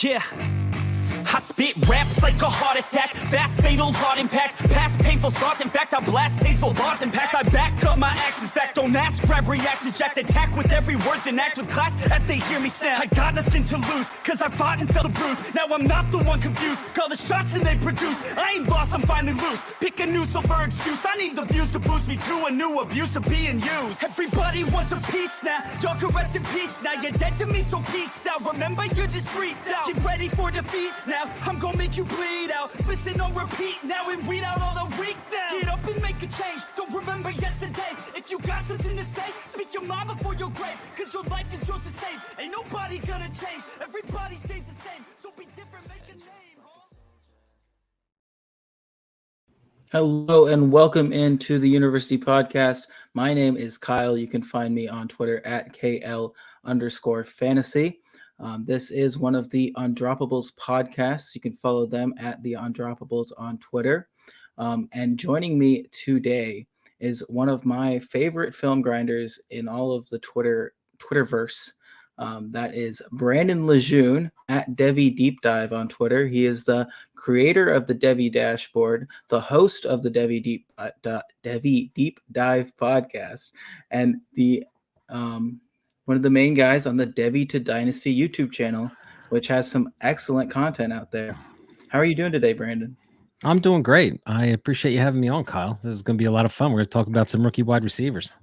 Yeah. I spit raps like a heart attack, fast fatal heart impacts, past painful scars. In fact, I blast tasteful bars and past. I back up my actions, fact don't ask, grab reactions, jacked attack with every word, then act with class as they hear me snap. I got nothing to lose, cause I fought and felt the bruise. Now I'm not the one confused, call the shots and they produce. I ain't lost, I'm finally loose, pick a new silver excuse. I need the views to boost me to a new abuse of being used. Everybody wants a piece now, y'all can rest in peace now. You're dead to me, so peace out. Remember, you're just freaked out. Get ready for defeat now, I'm gonna make you bleed out. Listen on repeat now and weed out all the weak now. Get up and make a change, don't remember yesterday. If you got something to say, speak your mind before your grave. Cause your life is yours to save, ain't nobody gonna change. Everybody stays the same, so be different, make a name. Hello and welcome into the University Podcast. My name is Kyle. You can find me on Twitter at KL_fantasy. This is one of the Undroppables podcasts. You can follow them at the Undroppables on Twitter. And joining me today is one of my favorite film grinders in all of the Twitterverse. That is Brandon Lejeune at Devi Deep Dive on Twitter. He is the creator of the Devi Dashboard, the host of the Devi Deep Dive podcast, and the one of the main guys on the Devi to Dynasty YouTube channel, which has some excellent content out there. How are you doing today, Brandon? I'm doing great. I appreciate you having me on, Kyle. This is going to be a lot of fun. We're going to talk about some rookie wide receivers.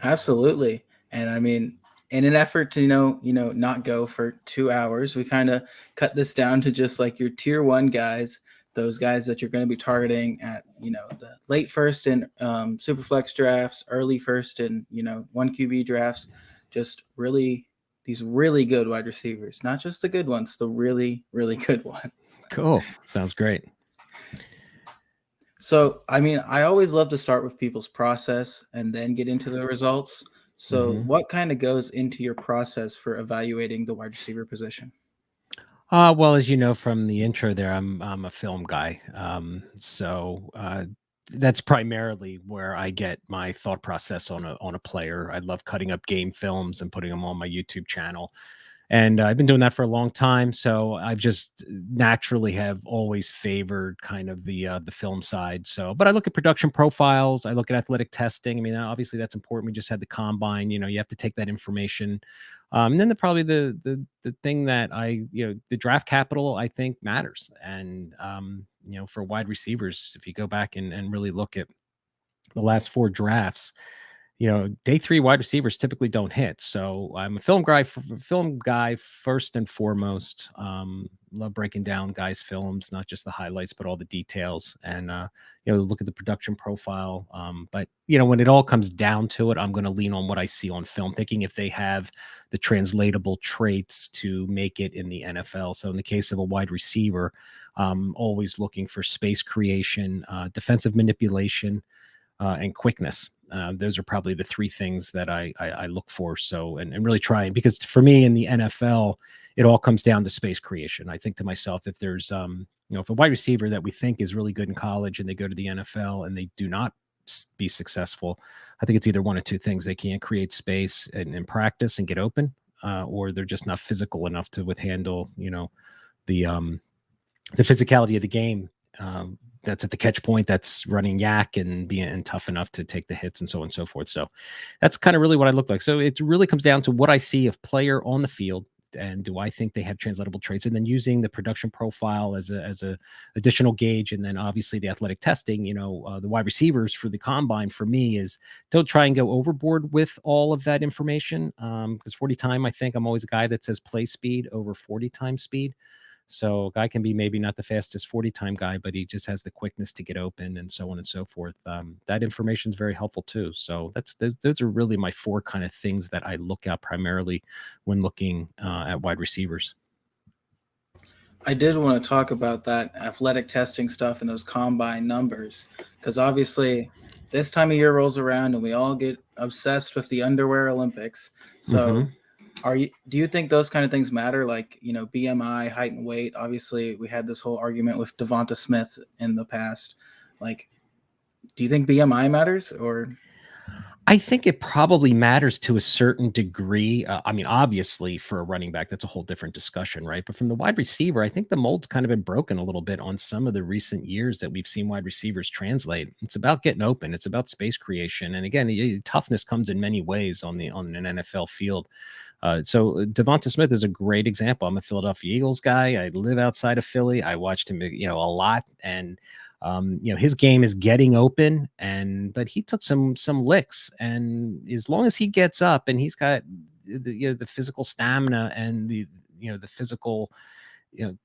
Absolutely. And I mean, in an effort to, not go for 2 hours, we kind of cut this down to just like your tier one guys, those guys that you're going to be targeting at, the late first in Superflex drafts, early first in, 1 QB drafts. Just these really good wide receivers, not just the good ones, the really, really good ones. Cool. Sounds great. So, I mean, I always love to start with people's process and then get into the results. So what kind of goes into your process for evaluating the wide receiver position? Well, as you know from the intro there, I'm a film guy. That's primarily where I get my thought process on a player. I love cutting up game films and putting them on my YouTube channel. And I've been doing that for a long time. So I've just naturally have always favored kind of the film side. So, but I look at production profiles. I look at athletic testing. I mean, obviously that's important. We just had the combine. You have to take that information. And then probably the thing that the draft capital I think matters. And for wide receivers, if you go back and really look at the last 4 drafts, day 3 wide receivers typically don't hit. So I'm a film guy first and foremost. Love breaking down guys' films, not just the highlights, but all the details, and look at the production profile. But when it all comes down to it, I'm going to lean on what I see on film, thinking if they have the translatable traits to make it in the NFL. So in the case of a wide receiver, always looking for space creation, defensive manipulation, and quickness. Those are probably the 3 things that I look for. So, and really trying, because for me in the NFL, it all comes down to space creation. I think to myself, if there's, if a wide receiver that we think is really good in college and they go to the NFL and they do not be successful, I think it's either one of 2 things. They can't create space in practice and get open, or they're just not physical enough to handle, the physicality of the game. That's at the catch point, that's running yak and being tough enough to take the hits and so on and so forth. So that's kind of really what I look like. So it really comes down to what I see of player on the field, and do I think they have translatable traits, and then using the production profile as a additional gauge. And then obviously the athletic testing, the wide receivers for the combine for me is don't try and go overboard with all of that information. Because 40 time, I think I'm always a guy that says play speed over 40 time speed. So a guy can be maybe not the fastest 40 time guy, but he just has the quickness to get open and so on and so forth. That information is very helpful too. So those are really my 4 kind of things that I look at primarily when looking at wide receivers. I did want to talk about that athletic testing stuff and those combine numbers, because obviously this time of year rolls around and we all get obsessed with the underwear Olympics. So do you think those kind of things matter? Like, BMI, height and weight. Obviously we had this whole argument with Devonta Smith in the past. Like, do you think BMI matters, or? I think it probably matters to a certain degree. I mean, obviously, for a running back, that's a whole different discussion, right? But from the wide receiver, I think the mold's kind of been broken a little bit on some of the recent years that we've seen wide receivers translate. It's about getting open. It's about space creation, and again, toughness comes in many ways on an NFL field. So Devonta Smith is a great example. I'm a Philadelphia Eagles guy. I live outside of Philly. I watched him, a lot, and his game is getting open, but he took some licks, and as long as he gets up and he's got the physical stamina and the physical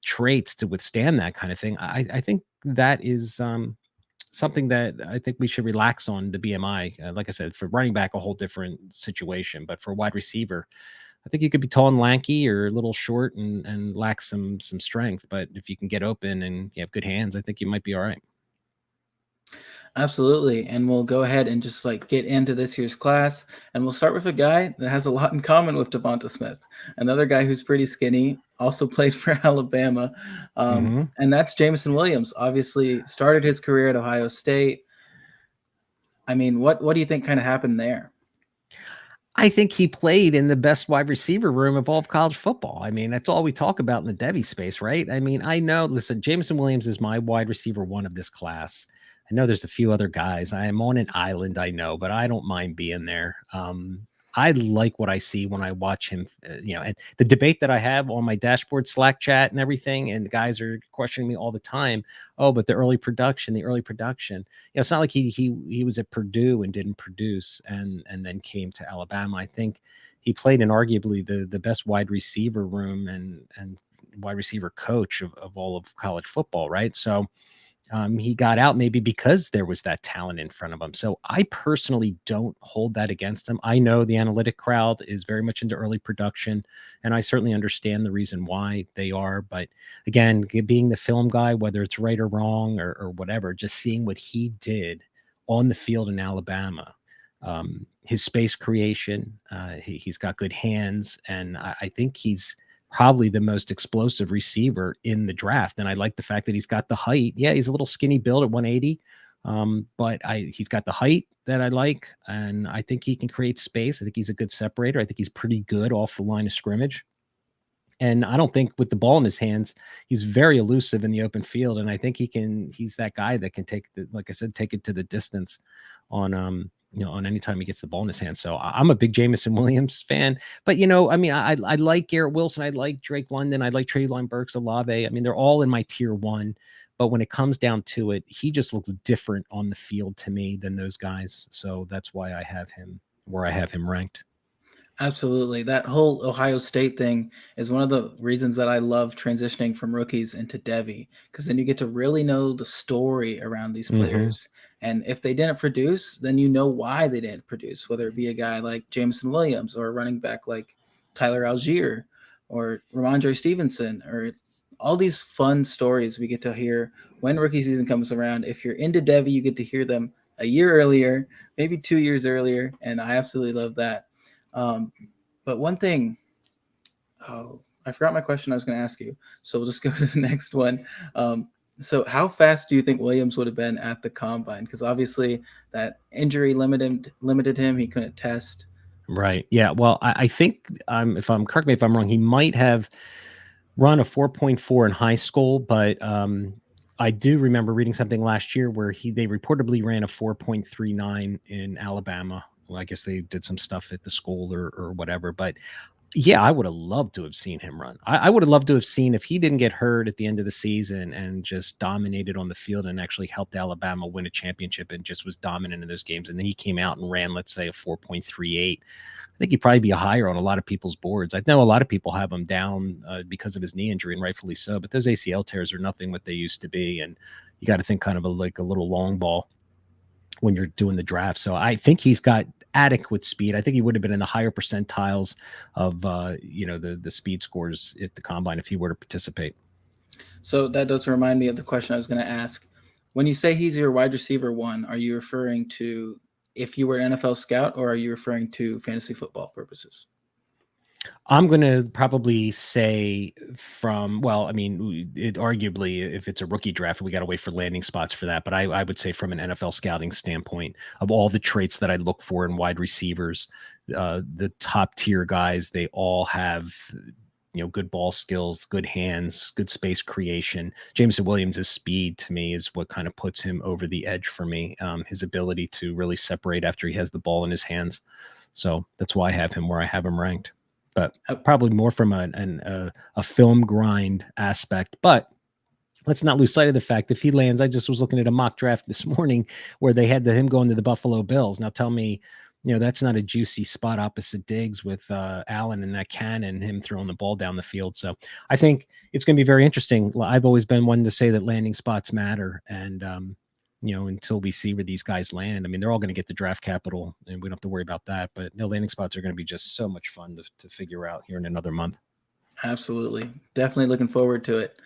traits to withstand that kind of thing, I think that is something that I think we should relax on the BMI. Like I said, for running back, a whole different situation, but for wide receiver, I think you could be tall and lanky or a little short and lack some strength. But if you can get open and you have good hands, I think you might be all right. Absolutely. And we'll go ahead and just like get into this year's class. And we'll start with a guy that has a lot in common with Devonta Smith. Another guy who's pretty skinny, also played for Alabama. And that's Jameson Williams. Obviously started his career at Ohio State. I mean, what do you think kind of happened there? I think he played in the best wide receiver room of all of college football. I mean, that's all we talk about in the Devy space, right? I mean, I know, listen, Jameson Williams is my wide receiver one of this class. I know there's a few other guys. I am on an island, I know, but I don't mind being there. I like what I see when I watch him, and the debate that I have on my dashboard Slack chat and everything, and the guys are questioning me all the time. Oh, but the early production. It's not like he was at Purdue and didn't produce and then came to Alabama. I think he played in arguably the best wide receiver room and wide receiver coach of all of college football, right? So he got out maybe because there was that talent in front of him. So I personally don't hold that against him. I know the analytic crowd is very much into early production, and I certainly understand the reason why they are. But again, being the film guy, whether it's right or wrong or whatever, just seeing what he did on the field in Alabama, his space creation, he's got good hands, and I think he's probably the most explosive receiver in the draft. And I like the fact that he's got the height. Yeah, he's a little skinny build at 180. But he's got the height that I like, and I think he can create space. I think he's a good separator. I think he's pretty good off the line of scrimmage. And I don't think with the ball in his hands, he's very elusive in the open field. And I think he's that guy that can take it to the distance on any time he gets the ball in his hands. So I'm a big Jameson Williams fan, but I mean, I like Garrett Wilson. I like Drake London. I like Treylon Burks, Olave. I mean, they're all in my tier one, but when it comes down to it, he just looks different on the field to me than those guys. So that's why I have him where I have him ranked. Absolutely. That whole Ohio State thing is one of the reasons that I love transitioning from rookies into Devy, because then you get to really know the story around these players. And if they didn't produce, then you know why they didn't produce, whether it be a guy like Jameson Williams or a running back like Tyler Algier or Ramondre Stevenson, or all these fun stories we get to hear when rookie season comes around. If you're into Devy, you get to hear them a year earlier, maybe 2 years earlier. And I absolutely love that. But one thing, I forgot my question I was going to ask you. So we'll just go to the next one. So how fast do you think Williams would have been at the combine? Because obviously that injury limited him. He couldn't test. Right. Yeah. Well, I think correct me if I'm wrong, he might have run a 4.4 in high school, but I do remember reading something last year where they reportedly ran a 4.39 in Alabama. Well, I guess they did some stuff at the school or whatever, but yeah, I would have loved to have seen him run. I would have loved to have seen if he didn't get hurt at the end of the season and just dominated on the field and actually helped Alabama win a championship and just was dominant in those games. And then he came out and ran, let's say, a 4.38. I think he'd probably be higher on a lot of people's boards. I know a lot of people have him down because of his knee injury, and rightfully so. But those ACL tears are nothing what they used to be, and you got to think kind of like a little long ball when you're doing the draft. So I think he's got adequate speed. I think he would have been in the higher percentiles of the speed scores at the combine if he were to participate. So that does remind me of the question I was going to ask. When you say he's your wide receiver one, are you referring to if you were an NFL scout, or are you referring to fantasy football purposes? I'm going to probably say well, I mean, arguably, if it's a rookie draft, we got to wait for landing spots for that. But I would say from an NFL scouting standpoint, of all the traits that I look for in wide receivers, the top tier guys, they all have, good ball skills, good hands, good space creation. Jameson Williams' speed to me is what kind of puts him over the edge for me. His ability to really separate after he has the ball in his hands. So that's why I have him where I have him ranked. But probably more from a film grind aspect. But let's not lose sight of the fact if he lands. I just was looking at a mock draft this morning where they had him going to the Buffalo Bills. Now tell me, that's not a juicy spot opposite Diggs with Allen and that cannon, him throwing the ball down the field. So I think it's going to be very interesting. I've always been one to say that landing spots matter. And, until we see where these guys land, I mean, they're all going to get the draft capital and we don't have to worry about that. But landing spots are going to be just so much fun to figure out here in another month. Absolutely. Definitely looking forward to it.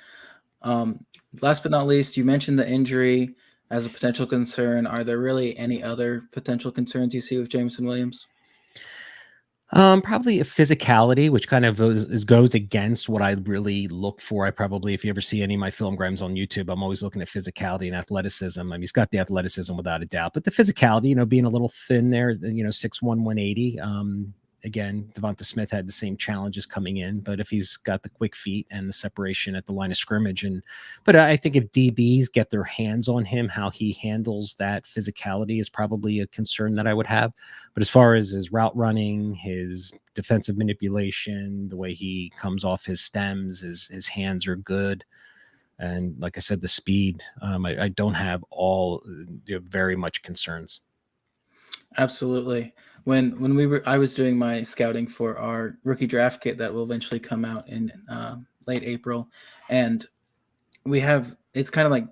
Last but not least, you mentioned the injury as a potential concern. Are there really any other potential concerns you see with Jameson Williams? Probably a physicality, which kind of goes against what I really look for. If you ever see any of my film grams on YouTube, I'm always looking at physicality and athleticism. I mean, he's got the athleticism without a doubt, but the physicality, being a little thin there, 6'1", 180. Again, Devonta Smith had the same challenges coming in, but if he's got the quick feet and the separation at the line of scrimmage, but I think if DBs get their hands on him, how he handles that physicality is probably a concern that I would have. But as far as his route running, his defensive manipulation, the way he comes off his stems, his hands are good. And like I said, the speed, I don't have all very much concerns. Absolutely. When I was doing my scouting for our rookie draft kit that will eventually come out in late April, and it's kind of like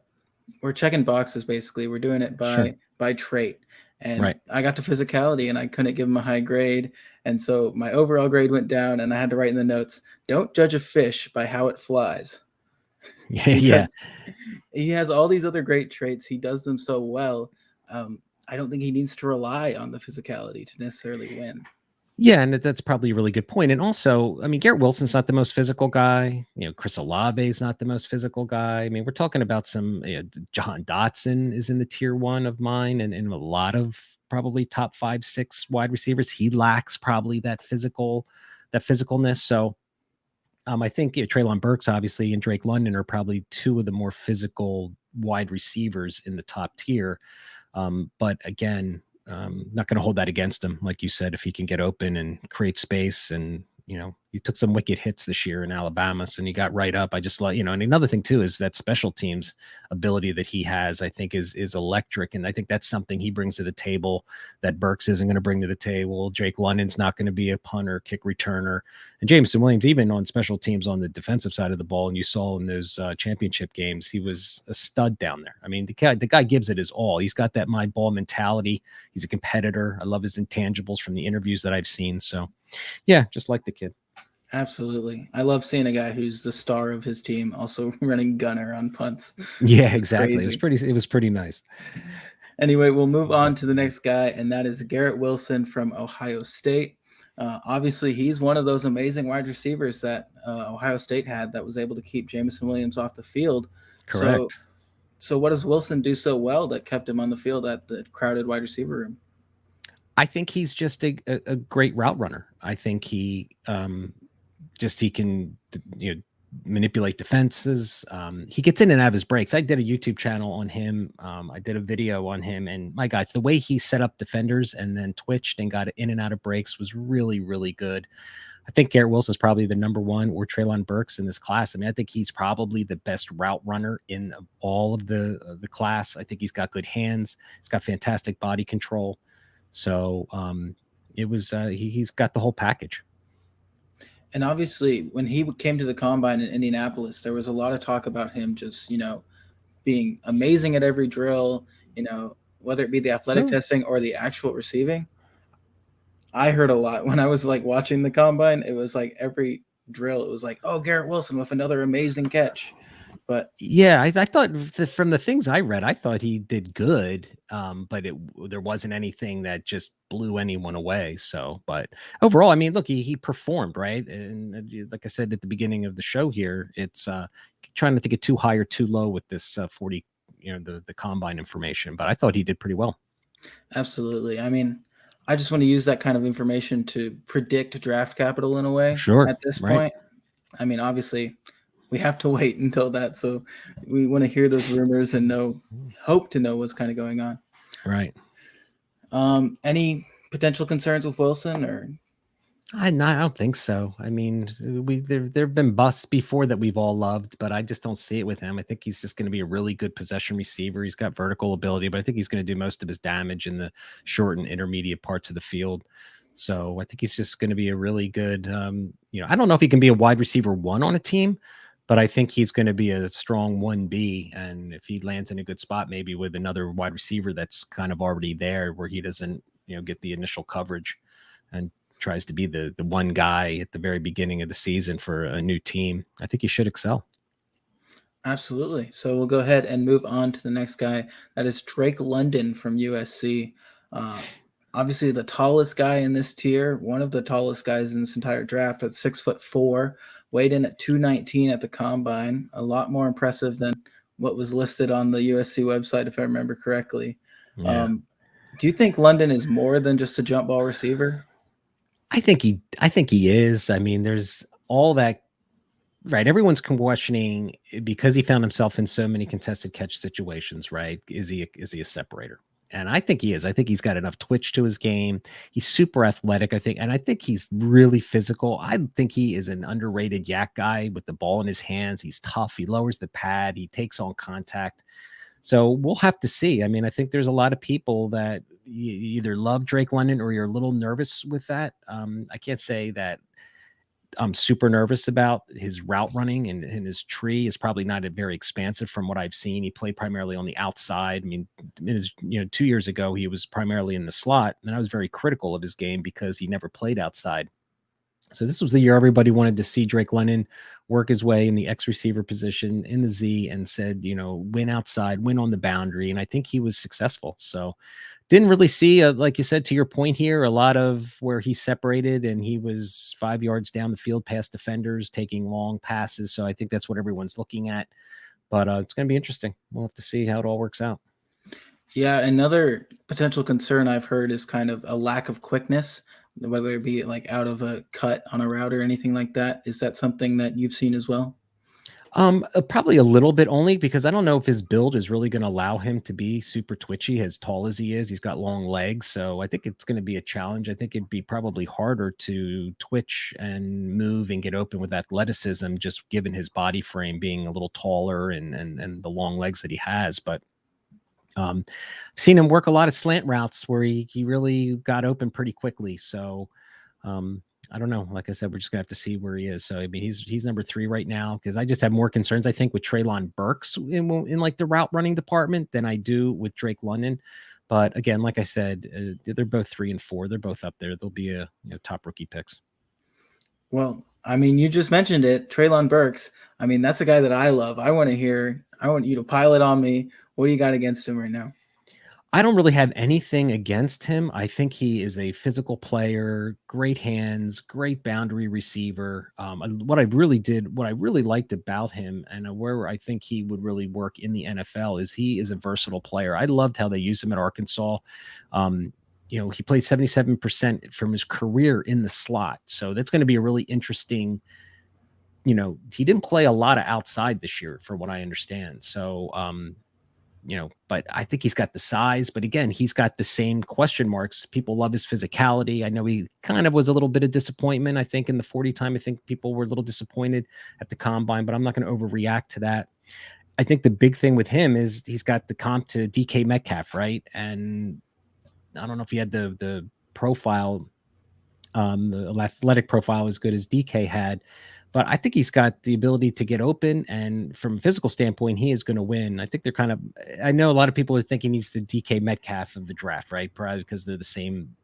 we're checking boxes basically. We're doing it by trait, and right. I got to physicality and I couldn't give him a high grade, and so my overall grade went down, and I had to write in the notes, "Don't judge a fish by how it flies." Yeah. He has all these other great traits. He does them so well. I don't think he needs to rely on the physicality to necessarily win. Yeah, and that's probably a really good point. And also, I mean, Garrett Wilson's not the most physical guy. Chris Olave is not the most physical guy. I mean, we're talking about some Jahan Dotson is in the tier 1 of mine, and a lot of probably top 5, 6 wide receivers. He lacks probably that physicalness. So I think Treylon Burks, obviously, and Drake London are probably 2 of the more physical wide receivers in the top tier. But again, not going to hold that against him. Like you said, if he can get open and create space, and, he took some wicked hits this year in Alabama, and he got right up. I just and another thing too, is that special teams ability that he has, I think is electric. And I think that's something he brings to the table that Burks isn't going to bring to the table. Drake London's not going to be a punter, kick returner. And Jameson Williams, even on special teams on the defensive side of the ball, and you saw in those championship games, he was a stud down there. I mean, the guy gives it his all. He's got that my ball mentality. He's a competitor. I love his intangibles from the interviews that I've seen. So yeah, just like the kid. Absolutely. I love seeing a guy who's the star of his team also running gunner on punts. Yeah, exactly. Crazy. It was pretty nice. Anyway, we'll move on to the next guy, and that is Garrett Wilson from Ohio State. Obviously, he's one of those amazing wide receivers that Ohio State had that was able to keep Jameson Williams off the field. Correct. So what does Wilson do so well that kept him on the field at the crowded wide receiver room? I think he's just a great route runner. I think he can manipulate defenses. He gets in and out of his breaks. I did a YouTube channel on him. I did a video on him, and my gosh, the way he set up defenders and then twitched and got in and out of breaks was really, really good. I think Garrett Wilson is probably the number 1, or Treylon Burks in this class. I mean, I think he's probably the best route runner in all of the class. I think he's got good hands. He's got fantastic body control. So he's got the whole package. And obviously, when he came to the combine in Indianapolis, there was a lot of talk about him just, being amazing at every drill, whether it be the athletic testing or the actual receiving. I heard a lot when I was watching the combine. It was like every drill, it was like, oh, Garrett Wilson with another amazing catch. But yeah, I thought from the things I read, I thought he did good, but there wasn't anything that just blew anyone away. So, but overall, I mean, look, he performed right, and like I said at the beginning of the show here, it's trying not to get too high or too low with this 40, the combine information. But I thought he did pretty well. absolutely. I mean, I just want to use that kind of information to predict draft capital in a way Sure, at this right, point. I mean, obviously, we have to wait until that. So we want to hear those rumors and hope to know what's kind of going on. right. Any potential concerns with Wilson or? I don't think so. I mean, there've been busts before that we've all loved, but I just don't see it with him. I think he's just going to be a really good possession receiver. He's got vertical ability, but I think he's going to do most of his damage in the short and intermediate parts of the field. So I think he's just going to be a really good. I don't know if he can be a wide receiver one on a team, but I think he's going to be a strong 1B. And if he lands in a good spot, maybe with another wide receiver that's kind of already there, where he doesn't, get the initial coverage, and tries to be the one guy at the very beginning of the season for a new team, I think he should excel. Absolutely. So we'll go ahead and move on to the next guy. That is Drake London from USC. Obviously, the tallest guy in this tier, one of the tallest guys in this entire draft at 6'4", weighed in at 219 at the combine. A lot more impressive than what was listed on the USC website, if I remember correctly. Yeah. Do you think London is more than just a jump ball receiver? I think he is. I mean, there's all that, right? Everyone's questioning because he found himself in so many contested catch situations, right? Is he a separator? And I think he is. I think he's got enough twitch to his game. He's super athletic, I think. And I think he's really physical. I think he is an underrated yak guy with the ball in his hands. He's tough. He lowers the pad. He takes on contact. So we'll have to see. I mean, I think there's a lot of people that you either love Drake London or you're a little nervous with that. I can't say that I'm super nervous about his route running, and his tree is probably not very expansive from what I've seen. He played primarily on the outside. I mean, 2 years ago, he was primarily in the slot, and I was very critical of his game because he never played outside. So this was the year everybody wanted to see Drake London work his way in the X receiver position in the Z, and said, win outside, win on the boundary. And I think he was successful. So didn't really see, like you said, to your point here, a lot of where he separated and he was 5 yards down the field past defenders, taking long passes. So I think that's what everyone's looking at. But it's going to be interesting. We'll have to see how it all works out. Yeah, another potential concern I've heard is kind of a lack of quickness, whether it be like out of a cut on a route or anything like that. Is that something that you've seen as well? Probably a little bit, only because I don't know if his build is really going to allow him to be super twitchy as tall as he is. He's got long legs. So I think it's going to be a challenge. I think it'd be probably harder to twitch and move and get open with athleticism, just given his body frame being a little taller and the long legs that he has. But seen him work a lot of slant routes where he really got open pretty quickly. So I don't know. Like I said, we're just gonna have to see where he is. So I mean, he's number 3 right now, because I just have more concerns, I think, with Treylon Burks in like the route running department than I do with Drake London. But again, like I said, they're both 3 and 4. They're both up there. They'll be top rookie picks. Well, I mean, you just mentioned it, Treylon Burks. I mean, that's a guy that I love. I want you to pile it on me. What do you got against him right now? I don't really have anything against him. I think he is a physical player, great hands, great boundary receiver. What I really liked about him, and where I think he would really work in the NFL, is he is a versatile player. I loved how they used him at Arkansas. He played 77% from his career in the slot. So that's going to be a really interesting, he didn't play a lot of outside this year, for what I understand. So, but I think he's got the size, but again, he's got the same question marks. People love his physicality. I know he kind of was a little bit of disappointment. I think in the 40 time, I think people were a little disappointed at the combine, but I'm not going to overreact to that. I think the big thing with him is he's got the comp to DK Metcalf, right? And I don't know if he had the profile, the athletic profile as good as DK had, but I think he's got the ability to get open, and from a physical standpoint, he is going to win. I think I know a lot of people are thinking he's the DK Metcalf of the draft, right? Probably because they're the same,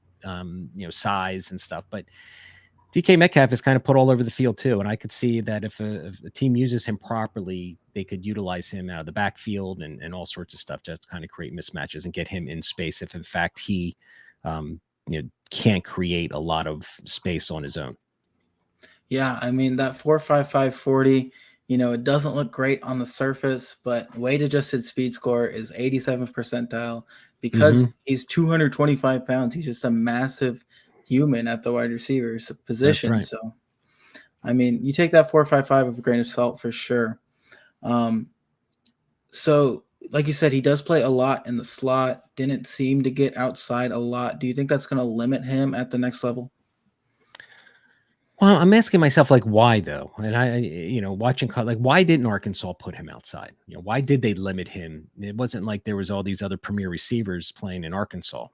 size and stuff. But DK Metcalf is kind of put all over the field too, and I could see that if a team uses him properly, they could utilize him out of the backfield and all sorts of stuff just to kind of create mismatches and get him in space if in fact he can't create a lot of space on his own. Yeah, I mean that 4.55 40, it doesn't look great on the surface, but weight adjusted speed score is 87th percentile because he's 225 pounds. He's just a massive human at the wide receiver position. Right. So, I mean, you take that 4.55 with a grain of salt for sure. So, like you said, he does play a lot in the slot. Didn't seem to get outside a lot. Do you think that's going to limit him at the next level? Well, I'm asking myself, like, why though? And watching, like, why didn't Arkansas put him outside? Why did they limit him? It wasn't like there was all these other premier receivers playing in Arkansas.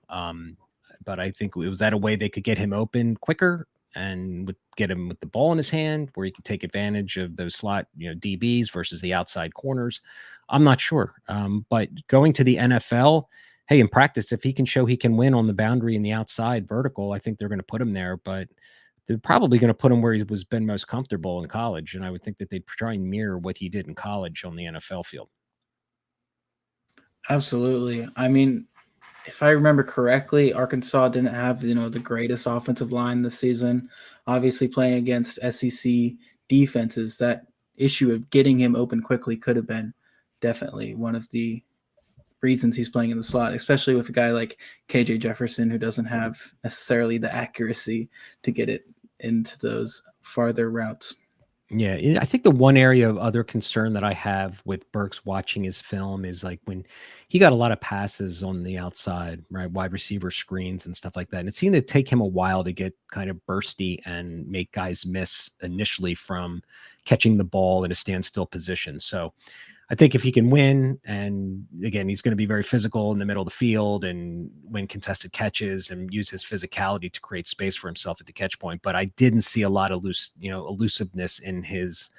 But I think it was that a way they could get him open quicker and get him with the ball in his hand, where he could take advantage of those slot, DBs versus the outside corners. I'm not sure. But going to the NFL, hey, in practice, if he can show he can win on the boundary and the outside vertical, I think they're going to put him there. But they're probably going to put him where he was been most comfortable in college. And I would think that they'd try and mirror what he did in college on the NFL field. Absolutely. I mean, if I remember correctly, Arkansas didn't have, the greatest offensive line this season. Obviously playing against SEC defenses, that issue of getting him open quickly could have been definitely one of the reasons he's playing in the slot, especially with a guy like KJ Jefferson, who doesn't have necessarily the accuracy to get it into those farther routes. Yeah, I think the one area of other concern that I have with Burks watching his film is like when he got a lot of passes on the outside, right, wide receiver screens and stuff like that. And it seemed to take him a while to get kind of bursty and make guys miss initially from catching the ball in a standstill position. So I think if he can win, and again, he's going to be very physical in the middle of the field and win contested catches and use his physicality to create space for himself at the catch point. But I didn't see a lot of elusiveness in his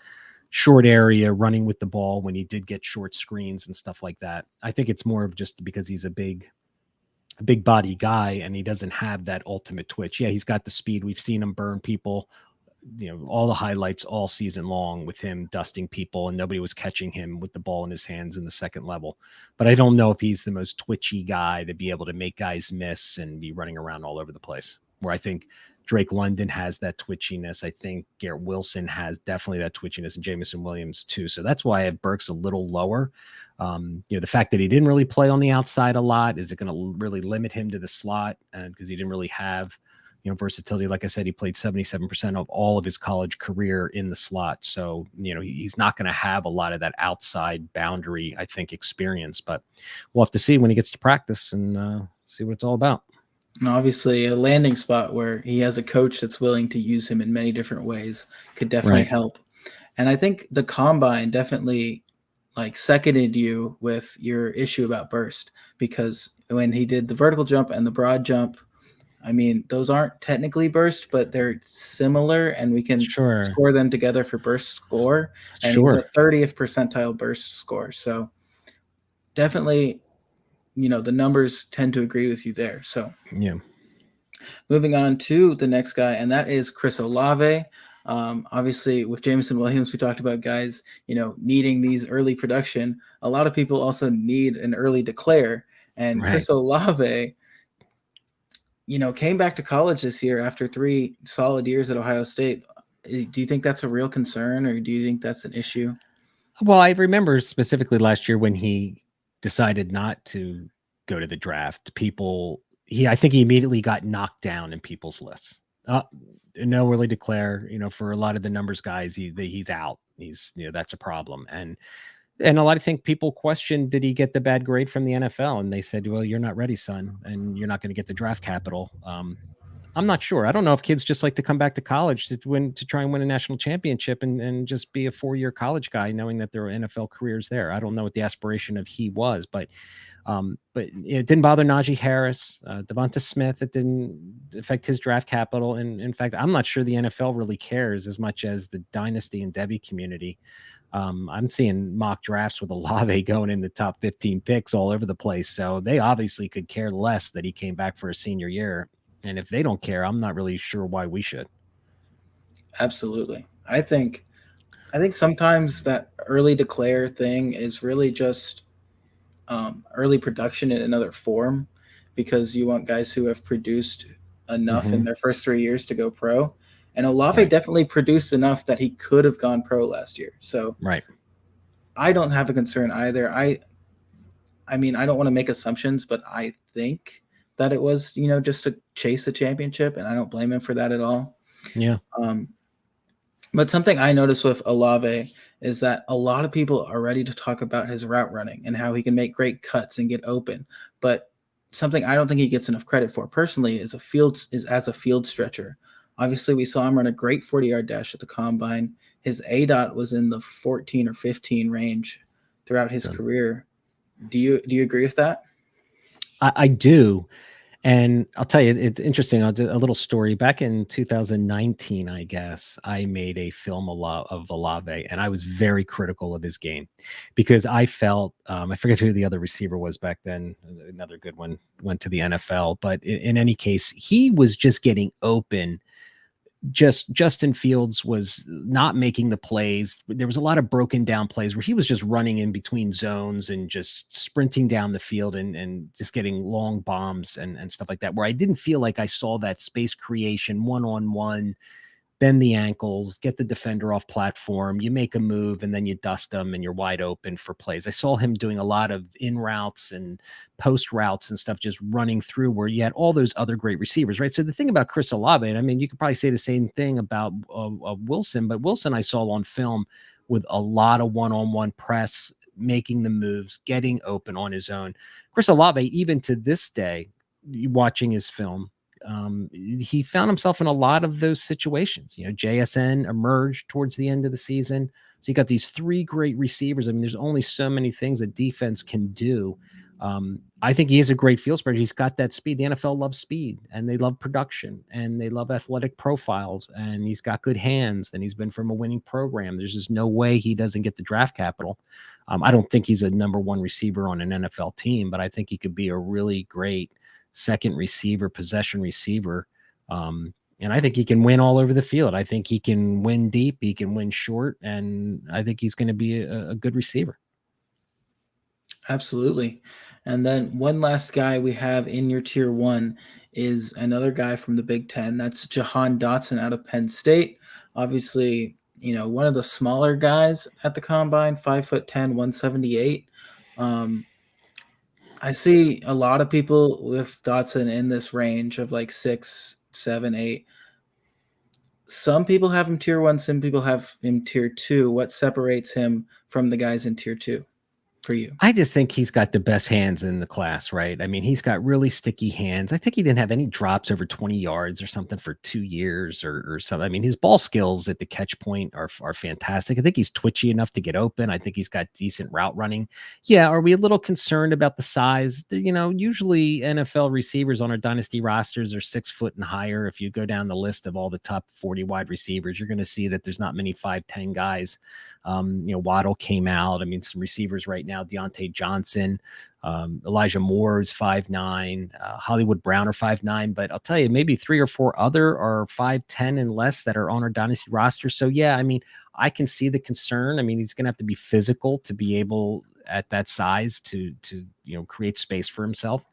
short area running with the ball when he did get short screens and stuff like that. I think it's more of just because he's a big body guy and he doesn't have that ultimate twitch. Yeah, he's got the speed. We've seen him burn people, all the highlights all season long with him dusting people, and nobody was catching him with the ball in his hands in the second level. But I don't know if he's the most twitchy guy to be able to make guys miss and be running around all over the place, where I think Drake London has that twitchiness. I think Garrett Wilson has definitely that twitchiness, and Jamison Williams too. So that's why I have Burks a little lower. The fact that he didn't really play on the outside a lot, is it going to really limit him to the slot? And because he didn't really have versatility. Like I said, he played 77% of all of his college career in the slot. So, he's not going to have a lot of that outside boundary, I think, experience, but we'll have to see when he gets to practice and see what it's all about. And obviously a landing spot where he has a coach that's willing to use him in many different ways could definitely help. And I think the combine definitely seconded you with your issue about burst, because when he did the vertical jump and the broad jump, I mean, those aren't technically burst, but they're similar, and we can score them together for burst score. And it was a 30th percentile burst score. So definitely, the numbers tend to agree with you there. So yeah. Moving on to the next guy, and that is Chris Olave. Obviously, with Jamison Williams, we talked about guys, needing these early production. A lot of people also need an early declare, and Chris Olave came back to college this year after 3 solid years at Ohio State. Do you think that's a real concern, or do you think that's an issue? Well, I remember specifically last year when he decided not to go to the draft. I think he immediately got knocked down in people's lists. No early declare, for a lot of the numbers guys, he's out. That's a problem. And a lot of people question, did he get the bad grade from the NFL? And they said, well, you're not ready, son, and you're not going to get the draft capital. I'm not sure. I don't know if kids just like to come back to college to try and win a national championship and just be a 4-year college guy, knowing that there are NFL careers there. I don't know what the aspiration of he was, but it didn't bother Najee Harris, Devonta Smith. It didn't affect his draft capital. And in fact, I'm not sure the NFL really cares as much as the dynasty and Devy community. I'm seeing mock drafts with Olave going in the top 15 picks all over the place. So they obviously could care less that he came back for a senior year. And if they don't care, I'm not really sure why we should. Absolutely. I think sometimes that early declare thing is really just early production in another form, because you want guys who have produced enough in Hmm. their first 3 years to go pro. And Olave Right. definitely produced enough that he could have gone pro last year. So Right. I don't have a concern either. I mean, I don't want to make assumptions, but I think that it was, just to chase a championship, and I don't blame him for that at all. Yeah. Um, but something I noticed with Olave is that a lot of people are ready to talk about his route running and how he can make great cuts and get open. But something I don't think he gets enough credit for personally is as a field stretcher. Obviously, we saw him run a great 40-yard dash at the combine. His A dot was in the 14 or 15 range throughout his Good. career. Do you agree with that? I do. And I'll tell you, it's interesting. I'll do a little story. Back in 2019, I guess, I made a film of Olave, and I was very critical of his game because I felt, I forget who the other receiver was back then. Another good one went to the NFL. But in any case, he was just getting open. Just Justin Fields was not making the plays. There was a lot of broken down plays where he was just running in between zones and just sprinting down the field and just getting long bombs and stuff like that, where I didn't feel like I saw that space creation one on one, bend the ankles, get the defender off platform, you make a move, and then you dust them and you're wide open for plays. I saw him doing a lot of in routes and post routes and stuff, just running through where you had all those other great receivers, right? So the thing about Chris Olave, and I mean, you could probably say the same thing about Wilson, but Wilson I saw on film with a lot of one-on-one press, making the moves, getting open on his own. Chris Olave, even to this day, watching his film, he found himself in a lot of those situations. You know, JSN emerged towards the end of the season. So you got these three great receivers. I mean, there's only so many things a defense can do. I think he is a great field spreader. He's got that speed. The NFL loves speed and they love production and they love athletic profiles. And he's got good hands and he's been from a winning program. There's just no way he doesn't get the draft capital. I don't think he's a number one receiver on an NFL team, but I think he could be a really great second receiver, possession receiver. And I think he can win all over the field. I think he can win deep, he can win short, and I think he's going to be a good receiver. Absolutely. And then one last guy we have in your tier one is another guy from the Big Ten. That's Jahan Dotson out of Penn State. Obviously, one of the smaller guys at the combine, 5'10", 178. I see a lot of people with Dotson in this range of like 6, 7, 8. Some people have him tier one, some people have him tier two. What separates him from the guys in tier two for you? I just think he's got the best hands in the class, right? I mean, he's got really sticky hands. I think he didn't have any drops over 20 yards or something for 2 years or something. I mean, his ball skills at the catch point are fantastic. I think he's twitchy enough to get open. I think he's got decent route running. Yeah, are we a little concerned about the size? Usually NFL receivers on our dynasty rosters are 6 foot and higher. If you go down the list of all the top 40 wide receivers, you're going to see that there's not many 5'10" guys. Waddle came out. I mean, some receivers right now, Deontay Johnson, Elijah Moore is 5'9", Hollywood Brown are 5'9", but I'll tell you, maybe 3 or 4 other are 5'10" and less that are on our dynasty roster. So yeah, I mean, I can see the concern. I mean, he's going to have to be physical to be able at that size to create space for himself.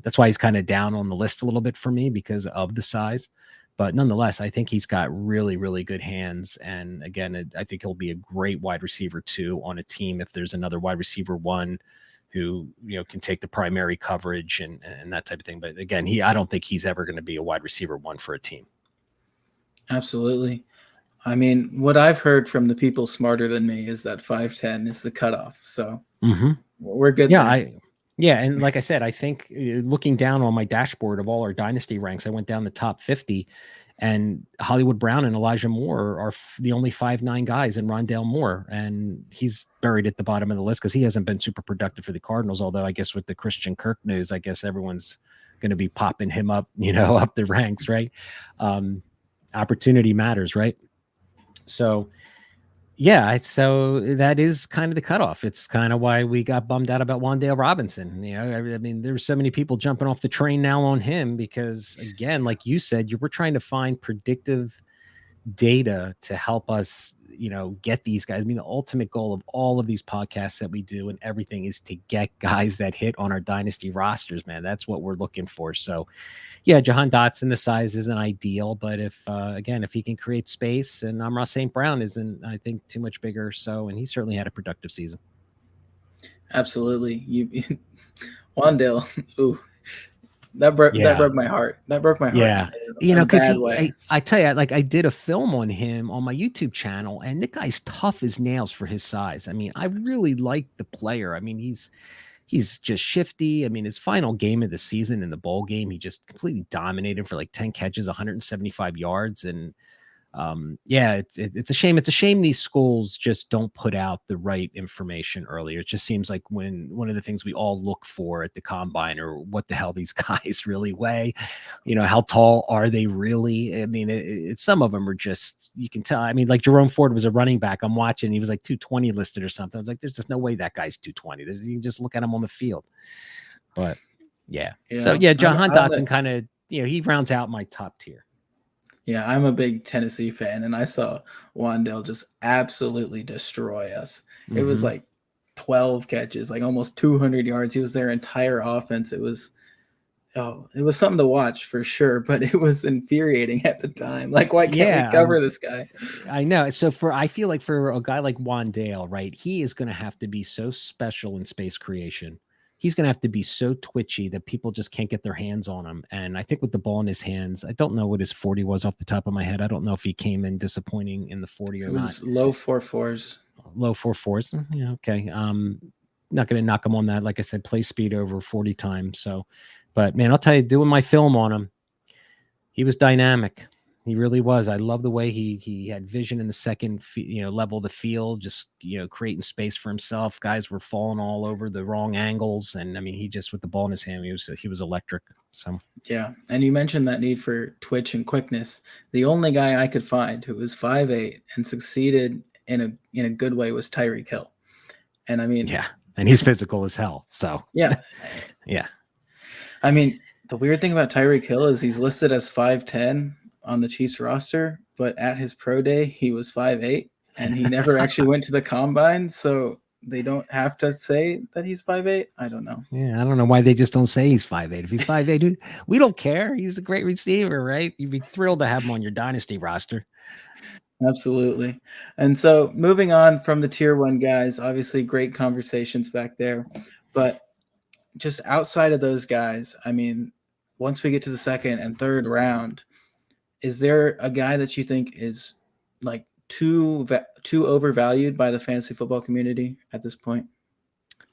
That's why he's kind of down on the list a little bit for me because of the size. But nonetheless, I think he's got really, really good hands. And again, I think he'll be a great wide receiver too on a team if there's another wide receiver one who can take the primary coverage and that type of thing. But again, I don't think he's ever going to be a wide receiver one for a team. Absolutely. I mean, what I've heard from the people smarter than me is that 5'10" is the cutoff. So we're good Yeah, there. Yeah, and like I said, I think looking down on my dashboard of all our dynasty ranks, I went down the top 50, and Hollywood Brown and Elijah Moore are the only 5'9" guys, and Rondale Moore, and he's buried at the bottom of the list because he hasn't been super productive for the Cardinals. Although I guess with the Christian Kirk news, I guess everyone's going to be popping him up, up the ranks, right? Opportunity matters, right? So. Yeah, so that is kind of the cutoff. It's kind of why we got bummed out about Wan'Dale Robinson. I mean, there's so many people jumping off the train now on him because, again, like you said, you were trying to find predictive data to help us, get these guys. I mean, the ultimate goal of all of these podcasts that we do and everything is to get guys that hit on our dynasty rosters, man. That's what we're looking for. So yeah, Jahan Dotson, the size isn't ideal, but if he can create space, and Amon-Ra St. Brown isn't, I think, too much bigger. So, and he certainly had a productive season. Absolutely. Wandale, ooh, that broke my heart. That broke my heart. Yeah. In a because bad way. I tell you, like I did a film on him on my YouTube channel, and the guy's tough as nails for his size. I mean, I really like the player. I mean, he's just shifty. I mean, his final game of the season in the bowl game, he just completely dominated for like 10 catches, 175 yards. And it's a shame. It's a shame these schools just don't put out the right information earlier. It just seems like when one of the things we all look for at the combine, or what the hell these guys really weigh, how tall are they really? I mean, some of them are just, you can tell. I mean, like Jerome Ford was a running back. I'm watching, he was like 220 listed or something. I was like, there's just no way that guy's 220. You can just look at him on the field. But yeah. So yeah, Jahan Dotson kind of, he rounds out my top tier. Yeah, I'm a big Tennessee fan, and I saw Wandale just absolutely destroy us. Mm-hmm. It was like 12 catches, like almost 200 yards. He was their entire offense. It was something to watch for sure, but it was infuriating at the time. Like, why can't we cover this guy? I know. So I feel like for a guy like Wandale, right, he is going to have to be so special in space creation. He's going to have to be so twitchy that people just can't get their hands on him. And I think with the ball in his hands, I don't know what his 40 was off the top of my head. I don't know if he came in disappointing in the 40 or not. It was low 4.4s. Low 4.4s. Yeah, okay. Not going to knock him on that. Like I said, play speed over 40 times. So, but man, I'll tell you, doing my film on him, he was dynamic. He really was. I love the way he had vision in the second, level of the field, just, creating space for himself. Guys were falling all over the wrong angles. And I mean, he just, with the ball in his hand, he was electric. So, yeah. And you mentioned that need for twitch and quickness. The only guy I could find who was 5'8" and succeeded in a good way was Tyreek Hill. And I mean, yeah. And he's physical as hell. So, yeah. Yeah. I mean, the weird thing about Tyreek Hill is he's listed as 5'10" on the Chiefs roster, but at his pro day, he was 5'8", and he never actually went to the combine. So they don't have to say that he's 5'8". I don't know. Yeah. I don't know why they just don't say he's 5'8". If he's 5'8", dude, we don't care. He's a great receiver, right? You'd be thrilled to have him on your dynasty roster. Absolutely. And so moving on from the tier 1 guys, obviously great conversations back there, but just outside of those guys, I mean, once we get to the second and third round, is there a guy that you think is like too overvalued by the fantasy football community at this point?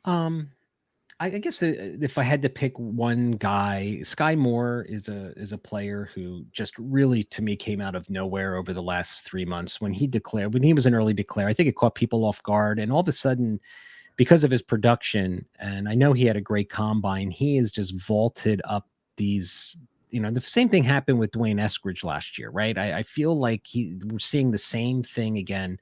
I guess if I had to pick one guy, Sky Moore is a player who just really, to me, came out of nowhere over the last 3 months. When he was an early declare, I think it caught people off guard, and all of a sudden, because of his production, and I know he had a great combine, he has just vaulted up these. The same thing happened with Dwayne Eskridge last year, right? I feel like we're seeing the same thing again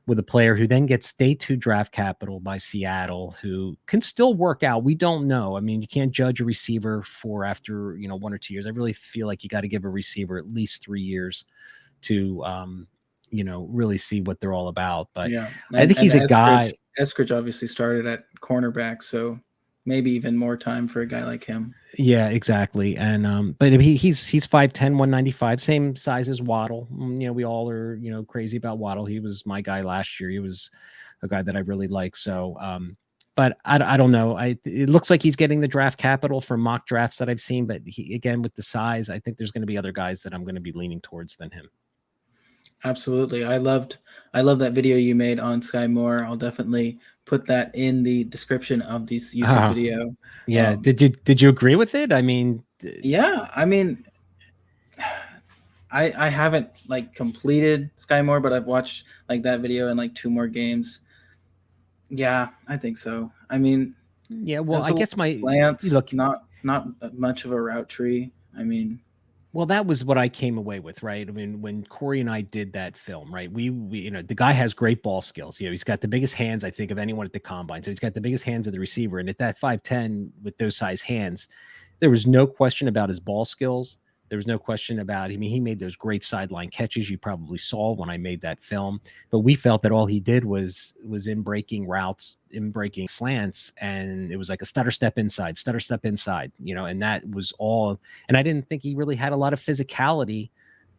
with a player who then gets day 2 draft capital by Seattle, who can still work out. We don't know. I mean, you can't judge a receiver for after, 1 or 2 years. I really feel like you got to give a receiver at least 3 years to, really see what they're all about. But yeah, I think he's a guy. Eskridge obviously started at cornerback, so maybe even more time for a guy like him. Yeah, exactly. And but he's 5'10", 195, same size as Waddle. We all are, crazy about Waddle. He was my guy last year. He was a guy that I really like. So but I don't know. It looks like he's getting the draft capital from mock drafts that I've seen, but again, with the size, I think there's going to be other guys that I'm going to be leaning towards than him. Absolutely. I love that video you made on Sky Moore. I'll definitely put that in the description of this YouTube video. Yeah. Did you agree with it? I mean, yeah, I mean, I haven't like completed Sky Moore, but I've watched like that video and like 2 more games. Yeah, I think so. I mean, yeah, well, I guess my glance, not much of a route tree. I mean, well, that was what I came away with, right? I mean, when Corey and I did that film, right? We the guy has great ball skills. He's got the biggest hands, I think, of anyone at the combine. So he's got the biggest hands of the receiver. And at that 5'10" with those size hands, there was no question about his ball skills. There was no question about it. I mean, he made those great sideline catches you probably saw when I made that film. But we felt that all he did was in breaking routes, in breaking slants, and it was like a stutter step inside, and that was all. And I didn't think he really had a lot of physicality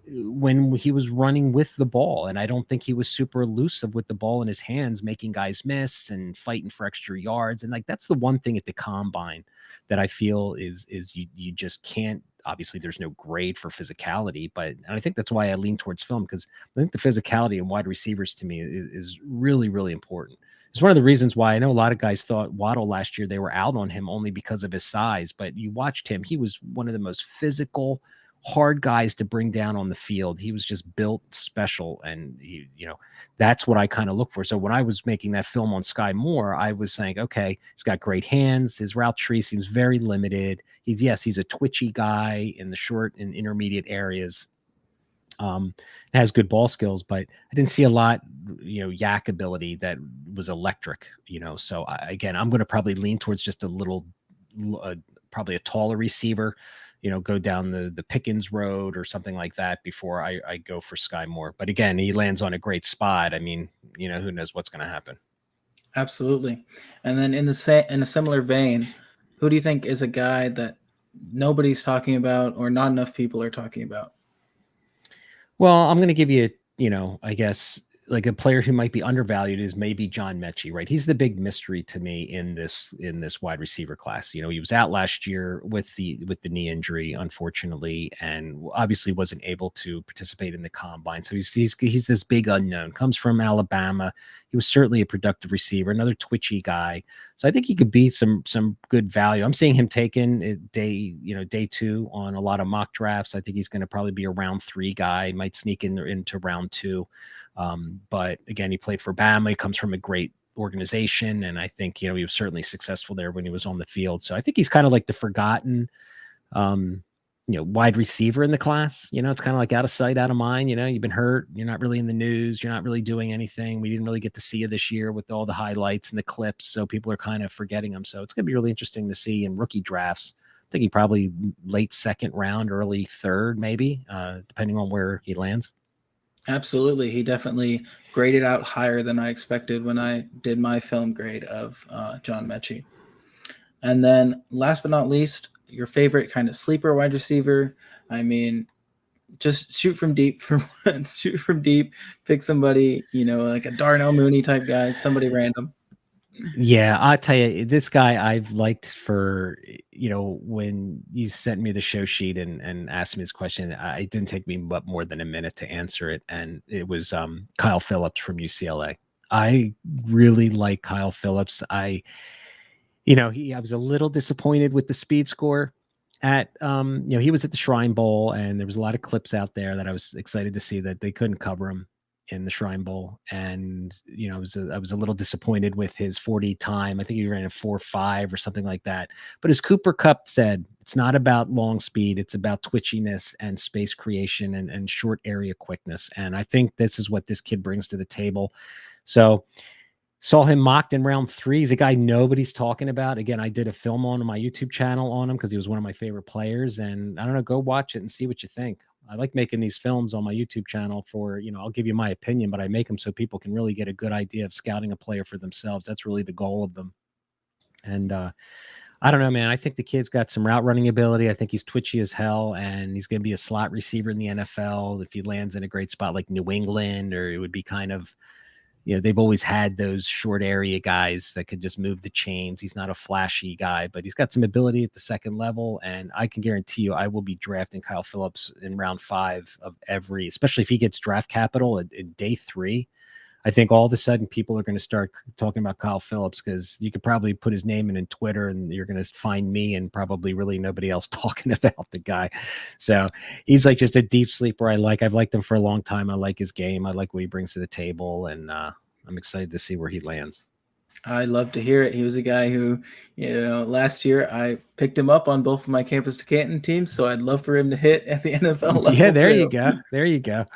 when he was running with the ball. And I don't think he was super elusive with the ball in his hands, making guys miss and fighting for extra yards. And like, that's the one thing at the combine that I feel is you just can't, obviously there's no grade for physicality, and I think that's why I lean towards film, because I think the physicality in wide receivers to me is really, really important. It's one of the reasons why I know a lot of guys thought Waddle last year, they were out on him only because of his size, but you watched him. He was one of the most physical, hard guys to bring down on the field. He was just built special. And that's what I kind of look for. So when I was making that film on Sky Moore, I was saying, okay, he's got great hands. His route tree seems very limited. He's a twitchy guy in the short and intermediate areas. Has good ball skills, but I didn't see a lot, yak ability that was electric, so again, I'm going to probably lean towards just a little, probably a taller receiver, go down the Pickens road or something like that before I go for Sky Moore. But again, he lands on a great spot. I mean, who knows what's going to happen. Absolutely. And then in a similar vein, who do you think is a guy that nobody's talking about or not enough people are talking about? Well, I'm going to give you, I guess, like a player who might be undervalued is maybe John Mechie, right? He's the big mystery to me in this wide receiver class. He was out last year with the knee injury, unfortunately, and obviously wasn't able to participate in the combine. So he's this big unknown. Comes from Alabama. He was certainly a productive receiver, another twitchy guy. So I think he could be some good value. I'm seeing him taken day 2 on a lot of mock drafts. I think he's going to probably be a round 3 guy. Might sneak into round 2. But again, he played for Bama. He comes from a great organization, and I think he was certainly successful there when he was on the field. So I think he's kind of like the forgotten wide receiver in the class. It's kind of like out of sight, out of mind. You've been hurt, you're not really in the news, you're not really doing anything. We didn't really get to see you this year with all the highlights and the clips, so people are kind of forgetting him. So it's going to be really interesting to see in rookie drafts. I think he probably late 2nd round, early 3rd, maybe, depending on where he lands. Absolutely. He definitely graded out higher than I expected when I did my film grade of John Mechie. And then last but not least, your favorite kind of sleeper wide receiver. I mean, just shoot from deep shoot from deep, pick somebody, like a Darnell Mooney type guy, somebody random. Yeah, I'll tell you, this guy I've liked for, when you sent me the show sheet and asked me this question, it didn't take me but more than a minute to answer it. And it was Kyle Phillips from UCLA. I really like Kyle Phillips. I was a little disappointed with the speed score at, he was at the Shrine Bowl, and there was a lot of clips out there that I was excited to see that they couldn't cover him in the Shrine Bowl. And, I was a little disappointed with his 40 time. I think he ran a 4.5 or something like that. But as Cooper Kupp said, it's not about long speed. It's about twitchiness and space creation and short area quickness. And I think this is what this kid brings to the table. So saw him mocked in round 3. He's a guy nobody's talking about. Again, I did a film on my YouTube channel on him because he was one of my favorite players. And I don't know, go watch it and see what you think. I like making these films on my YouTube channel for, I'll give you my opinion, but I make them so people can really get a good idea of scouting a player for themselves. That's really the goal of them. And I don't know, man. I think the kid's got some route running ability. I think he's twitchy as hell, and he's going to be a slot receiver in the NFL. If he lands in a great spot like New England, or it would be kind of, they've always had those short area guys that could just move the chains. He's not a flashy guy, but he's got some ability at the 2nd level. And I can guarantee you, I will be drafting Kyle Phillips in round 5 of especially if he gets draft capital in day 3. I think all of a sudden people are going to start talking about Kyle Phillips, because you could probably put his name in Twitter and you're going to find me and probably really nobody else talking about the guy. So he's like just a deep sleeper. I've liked him for a long time. I like his game. I like what he brings to the table, and I'm excited to see where he lands. I love to hear it. He was a guy who, last year I picked him up on both of my campus to Canton teams, so I'd love for him to hit at the NFL Yeah, level there you too. go. There you go.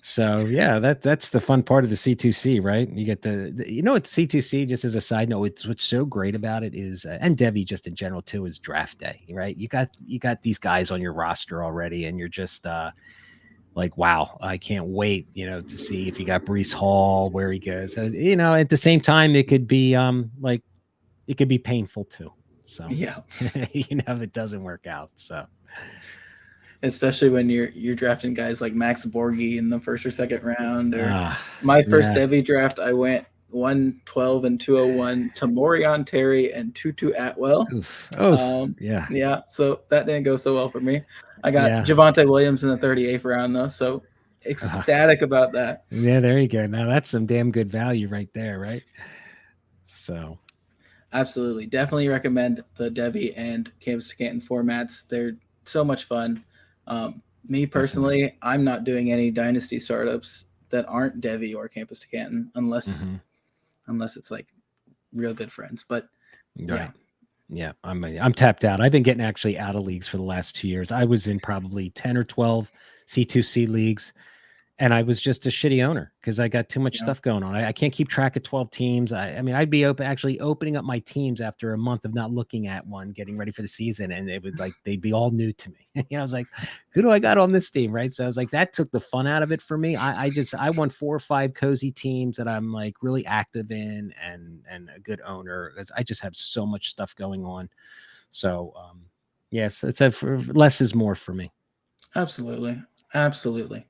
So yeah, that's the fun part of the C2C, right? You get what C2C, just as a side note, what's so great about it is, and Debbie just in general too, is draft day, right? You got these guys on your roster already, and you're just like, wow, I can't wait, to see if you got Brees Hall, where he goes. So, at the same time, it could be like it could be painful too. So Yeah, if it doesn't work out. So especially when you're drafting guys like Max Borgi in the first or second round, or ah, my first yeah. Devi draft, I went 112 and 201 to Morion Terry and Tutu Atwell. Oof. Oh, yeah. Yeah, so that didn't go so well for me. I got Yeah. Javonte Williams in the 38th round though, so Uh, ecstatic about that. yeah, there you go. Now that's some damn good value right there, right? So Absolutely. Definitely recommend the Devi and Campus to Canton formats. They're so much fun. Me definitely. personally, I'm not doing any dynasty startups that aren't Devi or Campus to Canton Hmm. unless it's like real good friends. But yeah. Right. Yeah, I'm tapped out. I've been getting actually out of leagues for the last 2 years. I was in probably 10 or 12 C2C leagues, and I was just a shitty owner because I got too much Yeah. stuff going on. I can't keep track of 12 teams. I mean, I'd be actually opening up my teams after a month of not looking at one, getting ready for the season, and they'd be all new to me. I was like, who do I got on this team, right? So I was like, that took the fun out of it for me. I want 4 or 5 cozy teams that I'm like really active in, and a good owner, because I just have so much stuff going on. So yes, less is more for me. Absolutely. Absolutely.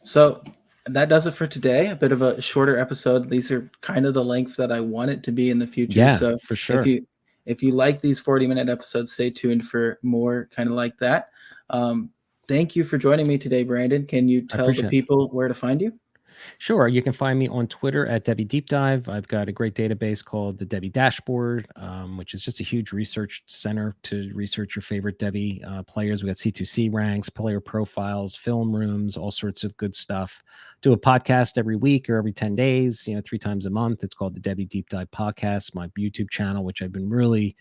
So that does it for today. A bit of a shorter episode. These are kind of the length that I want it to be in the future. Yeah, So for if sure. you like these 40-minute episodes, stay tuned for more kind of like that. Thank you for joining me today, Brandon. Can you I tell the appreciate it. people where to find you? Sure. You can find me on Twitter at Debbie Deep Dive. I've got a great database called the Debbie Dashboard, which is just a huge research center to research your favorite Debbie players. We got C2C ranks, player profiles, film rooms, all sorts of good stuff. Do a podcast every week or every 10 days, 3 times a month. It's called the Debbie Deep Dive Podcast, my YouTube channel, which I've been really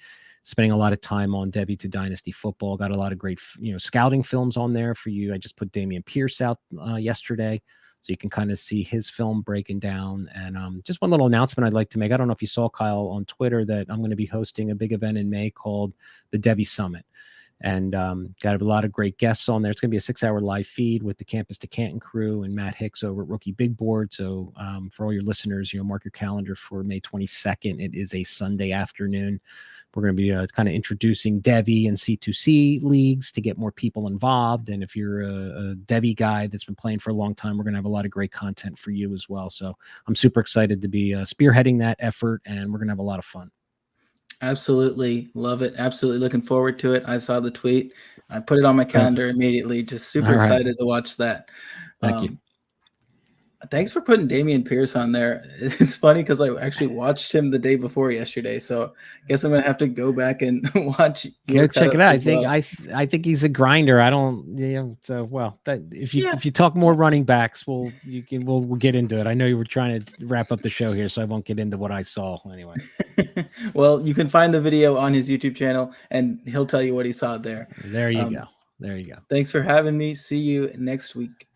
spending a lot of time on. Debbie to Dynasty Football. Got a lot of great, scouting films on there for you. I just put Damian Pierce out yesterday, so you can kind of see his film breaking down. And just one little announcement I'd like to make. I don't know if you saw, Kyle, on Twitter, that I'm going to be hosting a big event in May called the Debbie Summit. And got a lot of great guests on there. It's going to be a 6-hour live feed with the Campus to Canton crew and Matt Hicks over at Rookie Big Board. So for all your listeners, mark your calendar for May 22nd. It is a Sunday afternoon. We're going to be kind of introducing Debbie and C2C leagues to get more people involved. And if you're a Debbie guy that's been playing for a long time, we're going to have a lot of great content for you as well. So I'm super excited to be spearheading that effort, and we're going to have a lot of fun. Absolutely. Love it. Absolutely looking forward to it. I saw the tweet. I put it on my calendar immediately. Just super All right. excited to watch that. Thank you. Thanks for putting Damian Pierce on there. It's funny because I actually watched him the day before yesterday, so I guess I'm gonna have to go back and watch Go your check it cutups out. as well. I think he's a grinder. I don't, so well, that if Yeah. you talk more running backs, we'll get into it. I know you were trying to wrap up the show here, so I won't get into what I saw anyway. Well, you can find the video on his YouTube channel, and he'll tell you what he saw there. There you go. There you go. Thanks for having me. See you next week.